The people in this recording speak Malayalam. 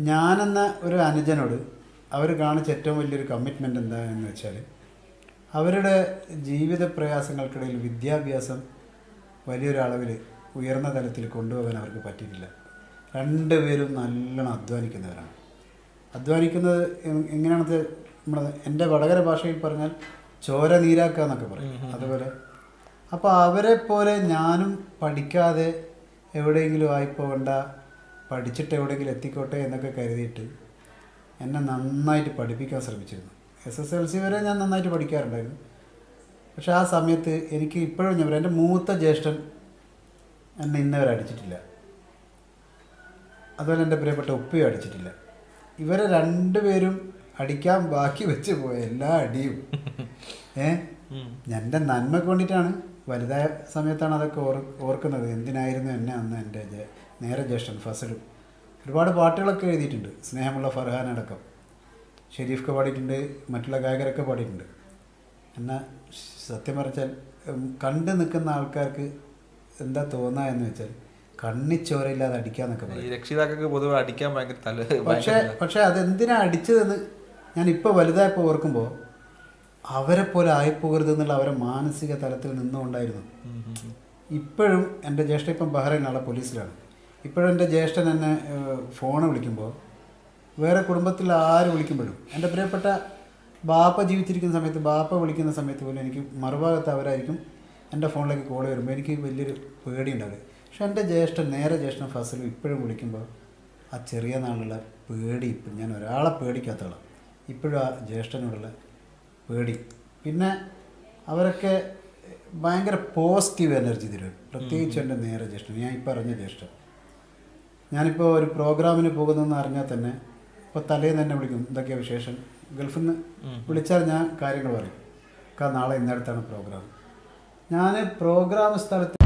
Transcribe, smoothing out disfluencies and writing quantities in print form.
ഞാനെന്ന ഒരു അനുജനോട് അവർ കാണിച്ച ഏറ്റവും വലിയൊരു കമ്മിറ്റ്മെൻറ്റ് എന്താണെന്ന് വെച്ചാൽ അവരുടെ ജീവിത പ്രയാസങ്ങൾക്കിടയിൽ വിദ്യാഭ്യാസം വലിയൊരളവിൽ ഉയർന്ന തലത്തിൽ കൊണ്ടുപോകാൻ അവർക്ക് പറ്റിയിട്ടില്ല. രണ്ടുപേരും നല്ലോണം അധ്വാനിക്കുന്നവരാണ്. അധ്വാനിക്കുന്നത് എങ്ങനെയാണെന്ന് എൻ്റെ വടകര ഭാഷയിൽ പറഞ്ഞാൽ ചോര നീരാക്കുക എന്നൊക്കെ പറയും. അതുപോലെ അപ്പോൾ അവരെ പോലെ ഞാനും പഠിക്കാതെ എവിടെയെങ്കിലും ആയിപ്പോകണ്ട, പഠിച്ചിട്ട് എവിടെയെങ്കിലും എത്തിക്കോട്ടെ എന്നൊക്കെ കരുതിയിട്ട് എന്നെ നന്നായിട്ട് പഠിപ്പിക്കാൻ ശ്രമിച്ചിരുന്നു. SSLC വരെ ഞാൻ നന്നായിട്ട് പഠിക്കാറുണ്ടായിരുന്നു. പക്ഷെ ആ സമയത്ത് എനിക്ക് ഇപ്പോഴും ഞാൻ പറയാം, എൻ്റെ മൂത്ത ജ്യേഷ്ഠൻ എന്നെ ഇന്നവരെ അടിച്ചിട്ടില്ല. അതുപോലെ എൻ്റെ പ്രിയപ്പെട്ട ഉപ്പയും അടിച്ചിട്ടില്ല. ഇവരെ രണ്ടുപേരും അടിക്കാൻ ബാക്കി വെച്ച് പോയ എല്ലാ അടിയും എൻ്റെ നന്മയ്ക്ക് വേണ്ടിയിട്ടാണ്. വലുതായ സമയത്താണ് അതൊക്കെ ഓർക്കുന്നത്. എന്തിനായിരുന്നു എന്നെ അന്ന് എൻ്റെ നേരെ ജ്യേഷ്ഠൻ ഫസലും ഒരുപാട് പാട്ടുകളൊക്കെ എഴുതിയിട്ടുണ്ട്. സ്നേഹമുള്ള ഫർഹാൻ അടക്കം ഷെരീഫൊക്കെ പാടിയിട്ടുണ്ട്, മറ്റുള്ള ഗായകരൊക്കെ പാടിയിട്ടുണ്ട്. എന്നാൽ സത്യം പറഞ്ഞാൽ കണ്ടു നിൽക്കുന്ന ആൾക്കാർക്ക് എന്താ തോന്നുക എന്ന് വെച്ചാൽ കണ്ണിച്ചോരയില്ലാതെ അടിക്കാന്നൊക്കെ പറയും. രക്ഷിതാക്കൾക്ക് പൊതുവെ അടിക്കാൻ ഭയങ്കര പക്ഷേ അതെന്തിനാ അടിച്ചതെന്ന് ഞാൻ ഇപ്പോൾ വലുതായപ്പോൾ ഓർക്കുമ്പോൾ അവരെ പോലെ ആയിപ്പോകരുത് എന്നുള്ള അവരെ മാനസിക തലത്തിൽ നിന്നുകൊണ്ടായിരുന്നു. ഇപ്പോഴും എൻ്റെ ജ്യേഷ്ഠൻ ഇപ്പം ബഹ്റൈനിലുള്ള പോലീസിലാണ്. ഇപ്പോഴും എൻ്റെ ജ്യേഷ്ഠൻ എന്നെ ഫോൺ വിളിക്കുമ്പോൾ, വേറെ കുടുംബത്തിൽ ആര് വിളിക്കുമ്പോഴും, എൻ്റെ പ്രിയപ്പെട്ട ബാപ്പ ജീവിച്ചിരിക്കുന്ന സമയത്ത് ബാപ്പ വിളിക്കുന്ന സമയത്ത് പോലും എനിക്ക് മറുഭാഗത്ത് അവരായിരിക്കും എൻ്റെ ഫോണിലേക്ക് കോൾ വരുമ്പോൾ എനിക്ക് വലിയൊരു പേടിയുണ്ടാവില്ല. പക്ഷെ എൻ്റെ നേരെ ജ്യേഷ്ഠൻ ഫസലും ഇപ്പോഴും വിളിക്കുമ്പോൾ ആ ചെറിയ നാളുള്ള പേടി, ഇപ്പം ഞാൻ ഒരാളെ പേടിക്കാത്തവളാണ്. ഇപ്പോഴും ആ ജ്യേഷ്ഠനോടുള്ള പേടി. പിന്നെ അവരൊക്കെ ഭയങ്കര പോസിറ്റീവ് എനർജി തരും. പ്രത്യേകിച്ച് എൻ്റെ നേരെ ജ്യേഷ്ഠൻ, ഞാൻ ഇപ്പോൾ അറിഞ്ഞ ജ്യേഷ്ഠൻ. ഞാനിപ്പോൾ ഒരു പ്രോഗ്രാമിന് പോകുന്നതെന്ന് അറിഞ്ഞാൽ തന്നെ ഇപ്പോൾ തലേന്ന് തന്നെ വിളിക്കും, എന്തൊക്കെയാണ് വിശേഷം. ഗൾഫിൽ നിന്ന് വിളിച്ചാൽ ഞാൻ കാര്യങ്ങൾ പറയും. നാളെ ഇന്നടുത്താണ് പ്രോഗ്രാം. ഞാൻ പ്രോഗ്രാം സ്ഥലത്ത്